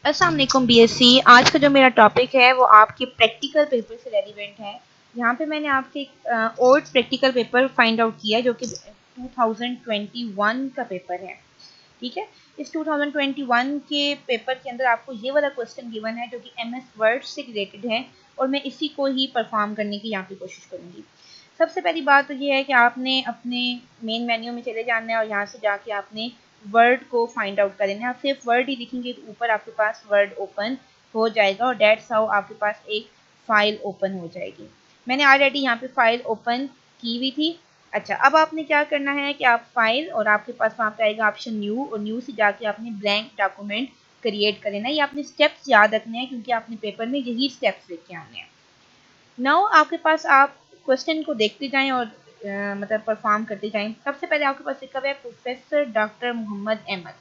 अस्सलाम वालेकुम बीएससी। आज का जो मेरा टॉपिक है वो आपके प्रैक्टिकल पेपर से रेलिवेंट है। यहाँ पे मैंने आपके एक old practical paper find out किया है जो कि 2021 का पेपर है। ठीक है, इस 2021 के पेपर के अंदर आपको ये वाला क्वेश्चन गिवन है जो कि एमएस वर्ड से रिलेटेड है और मैं इसी को ही परफॉर्म करने की यहाँ पे कोशिश करूँगी। सबसे पहली बात तो ये है कि आपने अपने मेन मेन्यू में चले जाना है और यहाँ से जाके आपने वर्ड को फाइंड आउट कर लेना है। आप सिर्फ वर्ड ही लिखेंगे तो ऊपर आपके पास वर्ड ओपन हो जाएगा और डेट्स हाउ आपके पास एक फाइल ओपन हो जाएगी। मैंने ऑलरेडी यहाँ पे फाइल ओपन की हुई थी। अच्छा, अब आपने क्या करना है कि आप फाइल और आपके पास वहाँ पे आएगा ऑप्शन न्यू और न्यू से जाके आपने ब्लैंक डॉक्यूमेंट क्रिएट कर लेना है। ये आपने स्टेप्स याद रखने हैं क्योंकि आपने पेपर में यही स्टेप्स लेके आने हैं। नाउ आपके पास आप क्वेश्चन को देखते जाएं और मतलब परफॉर्म करते जाएं। सबसे पहले आपके पास लिखा हुआ है प्रोफेसर डॉक्टर मोहम्मद अहमद।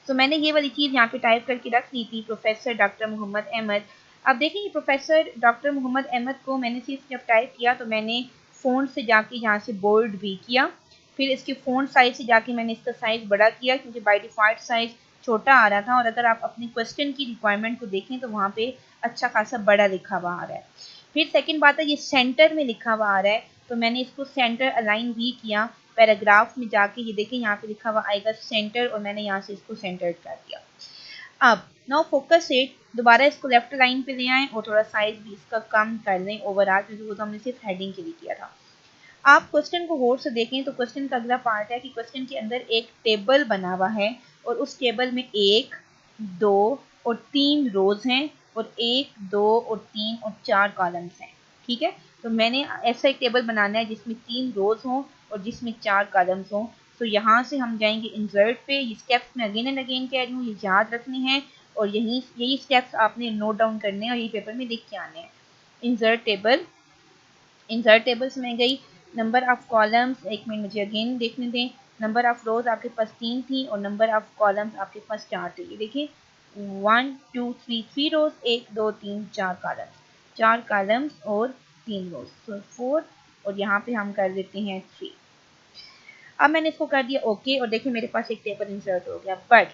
तो मैंने ये वाली चीज़ यहाँ पे टाइप करके रख ली थी, प्रोफेसर डॉक्टर मोहम्मद अहमद। अब देखिए प्रोफेसर डॉक्टर मोहम्मद अहमद को मैंने सिर्फ जब टाइप किया तो मैंने फ़ॉन्ट से जाके यहाँ से बोल्ड भी किया। फिर इसके फ़ॉन्ट साइज़ से जाके मैंने इसका साइज़ बड़ा किया क्योंकि बाय डिफ़ॉल्ट साइज़ छोटा आ रहा था और अगर आप अपने क्वेश्चन की रिक्वायरमेंट को देखें तो वहाँ पे अच्छा खासा बड़ा लिखा हुआ आ रहा है। फिर सेकंड बात है ये सेंटर में लिखा हुआ आ रहा है तो मैंने इसको सेंटर अलाइन भी किया। पैराग्राफ में जाके ये देखें यहाँ पे लिखा हुआ आएगा सेंटर और मैंने यहाँ से इसको सेंटर्ड कर दिया। अब नाउ फोकस इट, दोबारा इसको लेफ्ट लाइन पे ले आएं और थोड़ा साइज भी इसका कम कर लें ओवरऑल क्योंकि वो तो हमने सिर्फ हेडिंग के लिए किया था। आप क्वेश्चन को गौर से देखें तो क्वेश्चन का अगला पार्ट है कि क्वेश्चन के अंदर एक टेबल बना हुआ है और उस टेबल में 1, 2 और 3 रोज हैं और 1, 2 और 3 और 4 कॉलम्स हैं। ठीक है, तो मैंने ऐसा एक टेबल बनाना है जिसमें 3 रोज हों और जिसमें 4 कॉलम्स हों। तो यहाँ से हम जाएंगे इंसर्ट पे। ये स्टेप्स मैं अगेन एंड अगेन कह रही हूँ, ये याद रखने हैं और यही स्टेप्स आपने नोट डाउन करने हैं और यही पेपर में लिख के आने हैं। इंसर्ट टेबल, इंसर्ट टेबल्स में गई। नंबर ऑफ कॉलम्स, एक मिनट मुझे अगेन देखने दें। नंबर ऑफ रोज आपके पास 3 थी और नंबर ऑफ कॉलम्स आपके पास 4 थे। ये देखिए 1 2 3 3 रोज, 1 2 3 4 कॉलम्स, 4 कॉलम्स और 3 रोज, तो 4 और यहाँ पे हम कर देते हैं 3। अब मैंने इसको कर दिया ओके और देखिए मेरे पास एक टेबल इंसर्ट हो गया। बट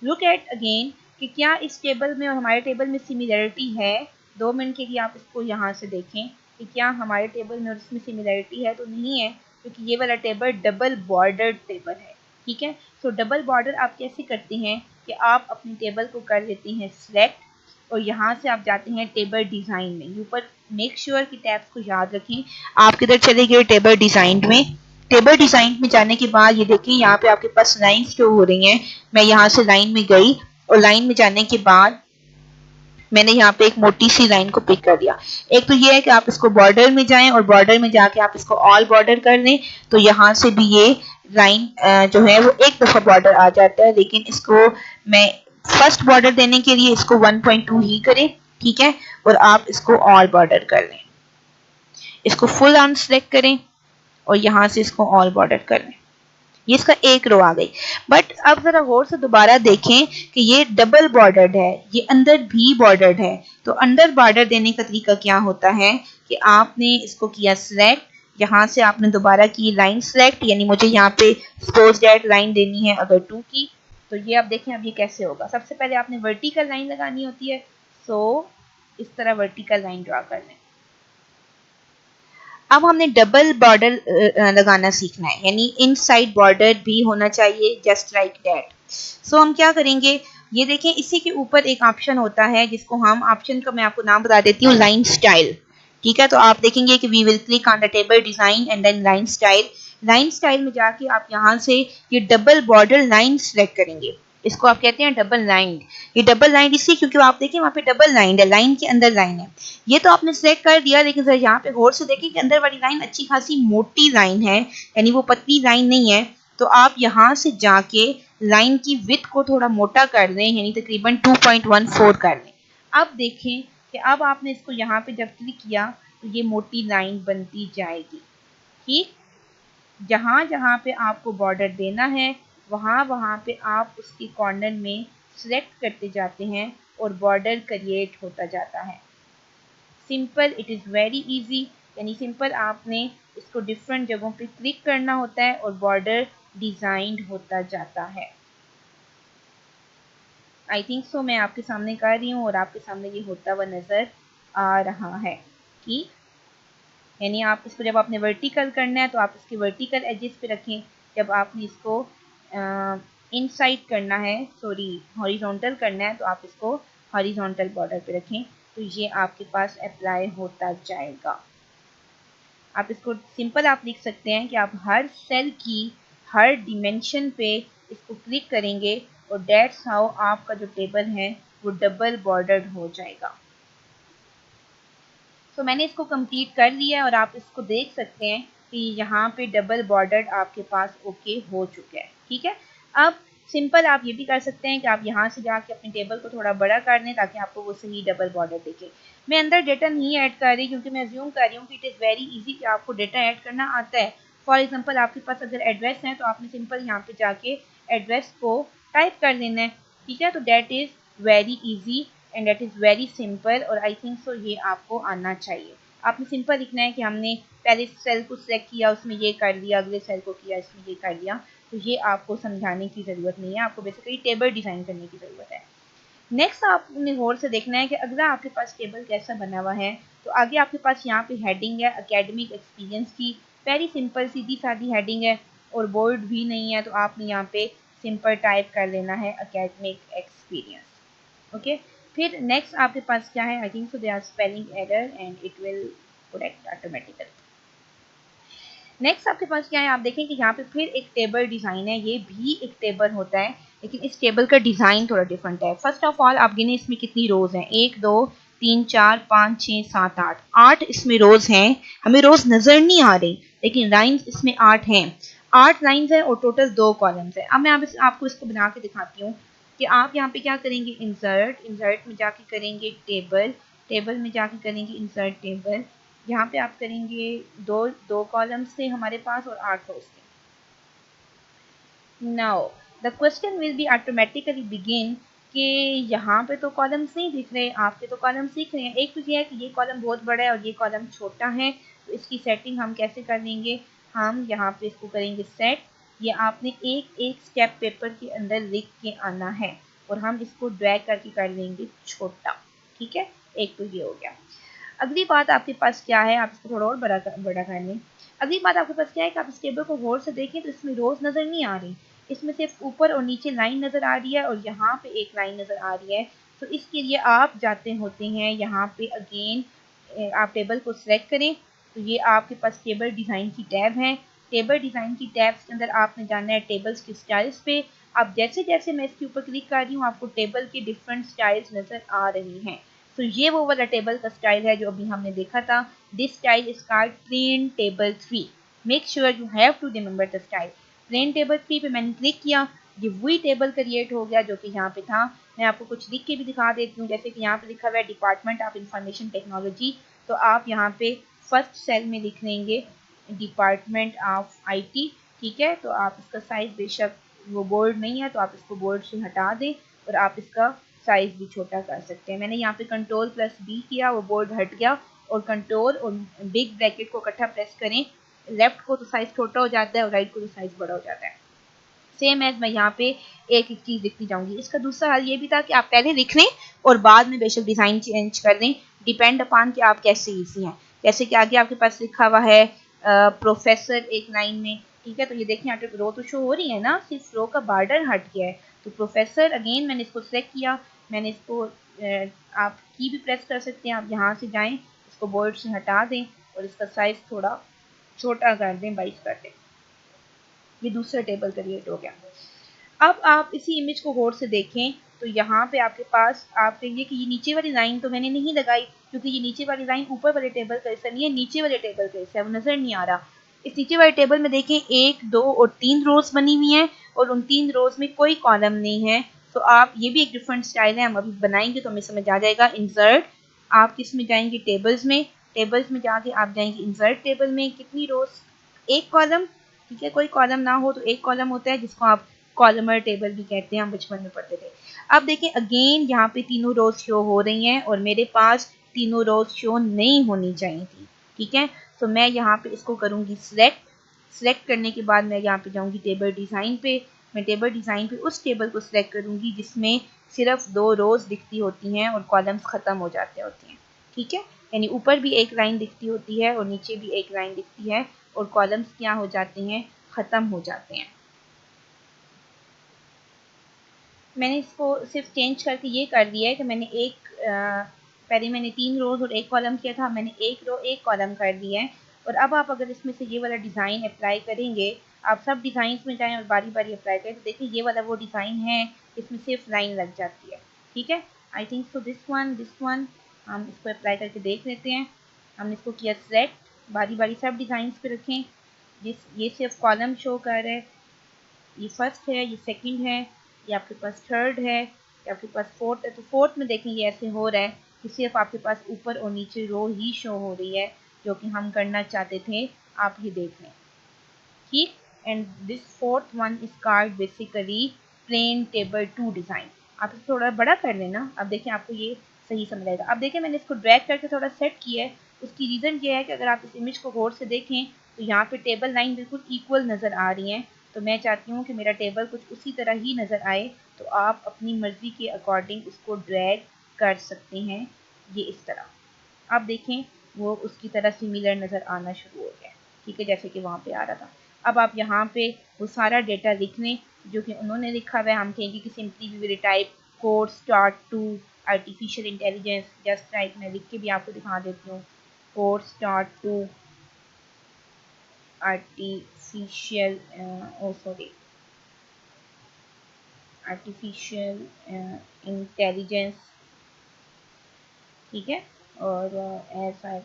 लुक एट अगेन कि क्या इस टेबल में और हमारे टेबल में सिमिलरिटी है। 2 मिनट के लिए आप इसको यहाँ से देखें कि क्या हमारे टेबल में और इसमें सिमिलरिटी है। तो नहीं है क्योंकि ये वाला टेबल डबल बॉर्डर्ड टेबल है। ठीक है, सो डबल बॉर्डर आप कैसे करते हैं कि आप अपनी टेबल को कर लेते हैं सिलेक्ट और यहाँ से आप जाते हैं टेबल डिज़ाइन में। ऊपर मेक श्योर कि टैब्स को याद रखें। आप किधर चले गए, टेबल डिज़ाइन में। टेबल डिज़ाइन में जाने के बाद ये देखिए यहाँ पे आपके पास लाइन शो हो रही हैं। मैं यहाँ से लाइन में गई और लाइन में जाने के बाद मैंने यहाँ पे एक मोटी सी लाइन को पिक कर दिया। एक तो ये है कि आप इसको बॉर्डर में जाएं और बॉर्डर में जाके आप इसको ऑल बॉर्डर कर लें तो यहाँ से भी ये लाइन जो है वो एक दफ़ा बॉर्डर आ जाता है। लेकिन इसको मैं फर्स्ट बॉर्डर देने के लिए इसको 1.2 ही करें। ठीक है, और आप इसको ऑल बॉर्डर कर लें। इसको फुल ऑन सेलेक्ट करें और यहाँ से इसको ऑल बॉर्डर कर लें। ये इसका एक रो आ गई। बट अब जरा गौर से दोबारा देखें कि ये डबल बॉर्डर्ड है, ये अंदर भी बॉर्डर्ड है। तो अंडर बॉर्डर देने का तरीका क्या होता है कि आपने इसको किया सिलेक्ट, यहाँ से आपने दोबारा की लाइन सिलेक्ट, यानी मुझे यहाँ पे सपोज दैट लाइन देनी है अगर 2 की। तो ये आप देखें अब ये कैसे होगा। सबसे पहले आपने वर्टिकल लाइन लगानी होती है। सो इस तरह वर्टिकल लाइन ड्रा कर लें। अब हमने डबल बॉर्डर लगाना सीखना है, यानी इनसाइड बॉर्डर भी होना चाहिए जस्ट लाइक दैट। सो हम क्या करेंगे, ये देखें इसी के ऊपर एक ऑप्शन होता है जिसको हम, ऑप्शन का मैं आपको नाम बता देती हूँ, लाइन स्टाइल। ठीक है, तो आप देखेंगे कि we will click on the table design and then line style. Line style में जाके आप यहाँ से ये डबल बॉर्डर लाइन सेलेक्ट करेंगे। इसको आप कहते हैं डबल लाइन। ये डबल लाइन इसलिए क्योंकि आप देखिए वहाँ पे डबल लाइन है, लाइन के अंदर लाइन है। ये तो आपने सेलेक्ट कर दिया लेकिन जरा यहाँ पे गौर से देखिए कि अंदर वाली लाइन अच्छी खासी मोटी लाइन है, यानी वो पतली लाइन नहीं है। तो आप यहाँ से जाके लाइन की विड्थ को थोड़ा मोटा कर दें, यानी तकरीबन 2.14 कर लें। अब देखें कि अब आपने इसको यहाँ पे जब क्लिक किया तो ये मोटी लाइन बनती जाएगी। ठीक, जहाँ जहाँ पे आपको बॉर्डर देना है वहाँ वहाँ पे आप उसके कॉर्नर में सिलेक्ट करते जाते हैं और बॉर्डर क्रिएट होता जाता है। Simple, it is very easy, यानी सिंपल आपने इसको डिफरेंट जगहों पे क्लिक करना होता है और बॉर्डर डिज़ाइंड होता जाता है। आई थिंक सो मैं आपके सामने कर रही हूँ और आपके सामने ये होता हुआ नज़र आ रहा है कि यानी आप इसको जब आपने वर्टिकल करना है तो आप इसके वर्टिकल एजेस पे रखें, जब आपने इसको इनसाइड करना है, सॉरी हॉरिजॉन्टल करना है, तो आप इसको हॉरिजॉन्टल बॉर्डर पे रखें, तो ये आपके पास अप्लाई होता जाएगा। आप इसको सिंपल आप लिख सकते हैं कि आप हर सेल की हर डिमेंशन पे इसको क्लिक करेंगे और डेट्स हाउ आपका जो टेबल है वो डबल बॉर्डर्ड हो जाएगा। तो मैंने इसको कंप्लीट कर लिया है और आप इसको देख सकते हैं कि यहाँ पे डबल बॉर्डर्ड आपके पास ओके हो चुका है। ठीक है, अब सिंपल आप ये भी कर सकते हैं कि आप यहाँ से जाके अपने टेबल को थोड़ा बड़ा कर दें ताकि आपको वो सही डबल बॉर्डर दिखे। मैं अंदर डेटा नहीं ऐड कर रही क्योंकि मैं अज्यूम कर रही हूँ कि इट इज़ वेरी इजी कि आपको डेटा ऐड करना आता है। फॉर एग्जाम्पल आपके पास अगर एड्रेस है तो आपने सिंपल यहाँ पे जाके एड्रेस को टाइप कर देना है। ठीक है, तो that is very easy and that is very simple और आई थिंक सो ये आपको आना चाहिए। आपने सिंपल लिखना है कि हमने पहले सेल को सिलेक्ट किया, उसमें ये कर दिया, अगले सेल को किया, इसमें ये कर दिया, तो ये आपको समझाने की ज़रूरत नहीं है, आपको बेसिकली टेबल डिज़ाइन करने की ज़रूरत है। नेक्स्ट आपने गौर से देखना है कि अगला आपके पास टेबल कैसा बना हुआ है। तो आगे आपके पास यहाँ पे हेडिंग है एकेडमिक एक्सपीरियंस की, वेरी सिंपल सीधी सादी हेडिंग है और बोर्ड भी नहीं है, तो आपने यहाँ पे सिंपल टाइप कर लेना है एकेडमिक एक्सपीरियंस। ओके, फिर नेक्स्ट आपके पास क्या है, I think so they are spelling error and it will correct automatically. Next आपके पास क्या है, आप देखें कि यहाँ पे फिर एक टेबल डिज़ाइन है, ये भी एक टेबल होता है लेकिन इस टेबल का डिज़ाइन थोड़ा डिफरेंट है। फर्स्ट ऑफ ऑल आप गिने इसमें कितनी रोज हैं, 1 2 3 4 5 6 7 8, 8 इसमें रोज हैं। हमें रोज नजर नहीं आ रही लेकिन लाइंस इसमें 8 हैं, 8 लाइंस हैं और टोटल 2 कॉलम्स हैं। अब मैं आपको इसको बना के दिखाती हूँ कि आप यहाँ पे क्या करेंगे, इंसर्ट, इंसर्ट में जाके करेंगे टेबल, टेबल में जाके करेंगे इंसर्ट टेबल, यहाँ पे आप करेंगे दो दो कॉलम्स थे हमारे पास और 8 रोज थे। Now the question will be automatically begin कि यहाँ पे तो कॉलम्स नहीं दिख रहे, आपके तो कॉलम्स दिख रहे हैं। एक तो ये है कि ये कॉलम बहुत बड़ा है और ये कॉलम छोटा है, तो इसकी सेटिंग हम कैसे कर लेंगे, हम यहाँ पे इसको करेंगे सेट, ये आपने एक एक स्टेप पेपर के अंदर लिख के आना है और हम इसको ड्रैग करके कर लेंगे छोटा। ठीक है, एक तो ये हो गया। अगली बात आपके पास क्या है, आप इसको थोड़ा और बड़ा कर लें। अगली बात आपके पास क्या है कि आप इस टेबल को गौर से देखें तो इसमें रोज नज़र नहीं आ रही, इसमें सिर्फ ऊपर और नीचे लाइन नज़र आ रही है और यहाँ पे एक लाइन नज़र आ रही है। तो इसके लिए आप जाते होते हैं यहाँ पे अगेन, आप टेबल को सिलेक्ट करें, तो ये आपके पास टेबल डिज़ाइन की टैब है। टेबल डिज़ाइन की टैब्स के अंदर आपने जाना है टेबल्स के स्टाइल्स पे। आप जैसे जैसे मैं इसके ऊपर क्लिक कर रही हूँ आपको टेबल के डिफरेंट स्टाइल्स नज़र आ रही हैं। तो ये वो वाला टेबल का स्टाइल है जो अभी हमने देखा था। This style is called plain table 3। Make sure you have to remember the style. Plain table 3 पे मैंने क्लिक किया, ये वही टेबल क्रिएट हो गया जो कि यहाँ पे था। मैं आपको कुछ लिख के भी दिखा देती हूँ, जैसे कि यहाँ पे लिखा हुआ है डिपार्टमेंट ऑफ इंफॉर्मेशन टेक्नोलॉजी, तो आप यहाँ पे फर्स्ट सेल में लिख लेंगे डिपार्टमेंट ऑफ IT। ठीक है, तो आप इसका साइज बेशक वो बोर्ड नहीं है तो आप इसको बोर्ड से हटा दें और आप इसका साइज भी छोटा कर सकते हैं। मैंने यहाँ पे Ctrl+B किया, वो बोर्ड हट गया, और कंट्रोल और बिग ब्रैकेट को इकट्ठा प्रेस करें, लेफ्ट को तो साइज छोटा हो जाता है और राइट को तो साइज बड़ा हो जाता है। सेम एज मैं यहाँ पे एक एक चीज लिखती जाऊंगी। इसका दूसरा हल ये भी था कि आप पहले लिख लें और बाद में बेशक डिजाइन चेंज कर दें, डिपेंड अपॉन कि आप कैसे ईजी हैं। जैसे कि आगे आपके पास लिखा हुआ है प्रोफेसर एक लाइन में। ठीक है, तो ये देखिए यहाँ पे रो तो शो हो रही है ना, सिर्फ रो का बॉर्डर हट गया है। तो प्रोफेसर अगेन मैंने इसको सेलेक्ट किया, मैंने इसको आप की भी प्रेस कर सकते हैं, आप यहाँ से जाएं, इसको बोर्ड से हटा दें और इसका साइज थोड़ा छोटा कर दें, 22 कर दें। ये दूसरा टेबल क्रिएट हो गया। अब आप इसी इमेज को गौर से देखें तो यहाँ पे आपके पास आप कहेंगे कि ये नीचे वाली लाइन तो मैंने नहीं लगाई क्योंकि ये नीचे वाली लाइन ऊपर वाले टेबल का हिस्सा नहीं है, नीचे वाले टेबल का हिस्सा है, वो नजर नहीं आ रहा। इस नीचे वाले टेबल में देखें 1 2 और 3 रोज बनी हुई हैं और उन 3 रोज में कोई कॉलम नहीं है। तो आप ये भी एक डिफरेंट स्टाइल है, हम अभी बनाएंगे तो हमें समझ आ जाएगा। इंसर्ट, आप किस में जाएंगे, टेबल्स में, टेबल्स में जाके आप जाएंगे इंसर्ट टेबल में, कितनी रोज, एक कॉलम। ठीक है, कोई कॉलम ना हो तो एक कॉलम होता है जिसको आप कॉलमर टेबल भी कहते हैं, हम बचपन में पढ़ते थे। अब देखें अगेन यहाँ पे तीनों रोज शो हो रही हैं और मेरे पास तीनों रोज शो नहीं होनी चाहिए थी। ठीक है, तो मैं यहाँ पे इसको करूँगी सिलेक्ट, सिलेक्ट करने के बाद मैं यहाँ पे जाऊँगी टेबल डिज़ाइन पे, मैं टेबल डिज़ाइन पे उस टेबल को सिलेक्ट करूँगी जिसमें सिर्फ 2 रोज़ दिखती होती हैं और कॉलम्स ख़त्म हो जाते होते हैं, ठीक है। यानी ऊपर भी एक लाइन दिखती होती है और नीचे भी एक लाइन दिखती है और कॉलम्स क्या हो जाते हैं, ख़त्म हो जाते हैं। मैंने इसको सिर्फ चेंज करके ये कर दिया है कि मैंने पहले मैंने 3 रोज़ और एक कॉलम किया था, मैंने 1 रो 1 कॉलम कर दिया है। और अब आप अगर इसमें से ये वाला डिज़ाइन अप्लाई करेंगे, आप सब डिज़ाइंस में जाएं और बारी बारी अप्लाई करें, तो देखिए ये वाला वो डिज़ाइन है इसमें सिर्फ लाइन लग जाती है, ठीक है। I think so this one हम इसको अप्लाई करके देख लेते हैं। हमने इसको किया सेलेक्ट, बारी बारी सब डिज़ाइंस पे रखें। ये सिर्फ कॉलम शो कर रहा है, ये फर्स्ट है, ये सेकंड है, ये आपके पास थर्ड है, ये आपके पास फोर्थ है। तो फोर्थ में देखें ये ऐसे हो रहा है कि सिर्फ आपके पास ऊपर और नीचे रो ही शो हो रही है, जो कि हम करना चाहते थे। आप ये देख लें, ठीक। And this fourth one is called basically plain table 2 design. आप इसको थोड़ा बड़ा कर लेना, अब देखें आपको ये सही समझ आएगा। अब देखें मैंने इसको ड्रैग करके थोड़ा सेट किया है, उसकी रीज़न ये है कि अगर आप इस इमेज को गौर से देखें तो यहाँ पे टेबल लाइन बिल्कुल इक्वल नज़र आ रही हैं। तो मैं चाहती हूँ कि मेरा टेबल कुछ उसी तरह ही नज़र आए, तो आप अपनी मर्ज़ी के अकॉर्डिंग उसको ड्रैग कर सकते हैं। ये इस तरह आप देखें वो उसकी तरह सिमिलर नज़र आना शुरू हो गया, ठीक है, जैसे कि वहाँ पे आ रहा था। अब आप यहाँ पे वो सारा डेटा लिख लें जो कि उन्होंने लिखा हुआ है। हम कहेंगे कि simply we will type code start to artificial intelligence, just type मैं लिख के भी आपको दिखा देती हूँ, code start to artificial oh sorry artificial intelligence, ठीक है। और ऐसा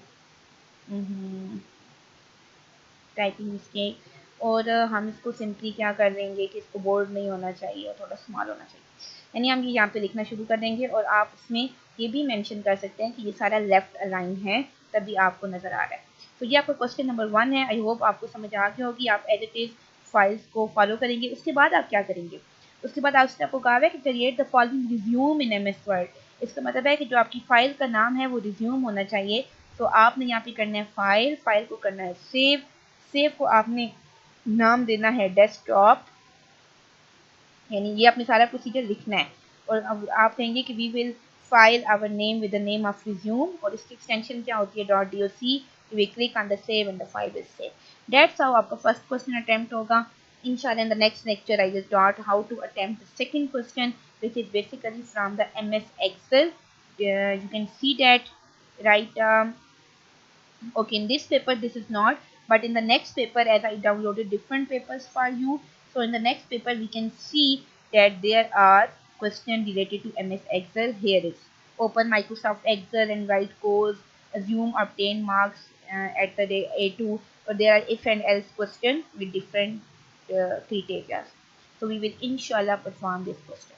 टाइपिंग मिस्टेक। और हम इसको सिंपली क्या कर देंगे कि इसको बोल्ड नहीं होना चाहिए और थोड़ा स्मॉल होना चाहिए, यानी हम ये यहाँ पे लिखना शुरू कर देंगे। और आप इसमें ये भी मेंशन कर सकते हैं कि ये सारा लेफ्ट अलाइन है, तभी आपको नज़र आ रहा है। तो ये आपका क्वेश्चन नंबर 1 है। आई होप आपको समझ आ गया होगी। आप एज इट इज़ फाइल्स को फॉलो करेंगे। उसके बाद आप क्या करेंगे, उसके बाद आपको कहा है कि create the following resume in MS word. इसका मतलब है कि जो आपकी फ़ाइल का नाम है वो रिज्यूम होना चाहिए। तो आपने यहाँ पे करना है फाइल को करना है सेव को आपने नाम देना है डेस्कटॉप, यानी ये अपने सारा प्रोसीजर लिखना है। और अब आप कहेंगे कि we will file our name with the name of resume, और इसकी एक्सटेंशन क्या होती है, .doc। We click on the save and the file is save. That's how आपका फर्स्ट क्वेश्चन अटेम्प्ट होगा। Inshallah, in the next lecture, I will taught how to attempt the second question, which is basically from the MS Excel. You can see that, right? Okay, in this paper this is not, but in the next paper, as I downloaded different papers for you, so in the next paper we can see that there are questions related to MS Excel. Here is open Microsoft Excel and write codes, assume obtain marks at the day A2, or there are if and else questions with different criteria. So we will inshallah perform this question.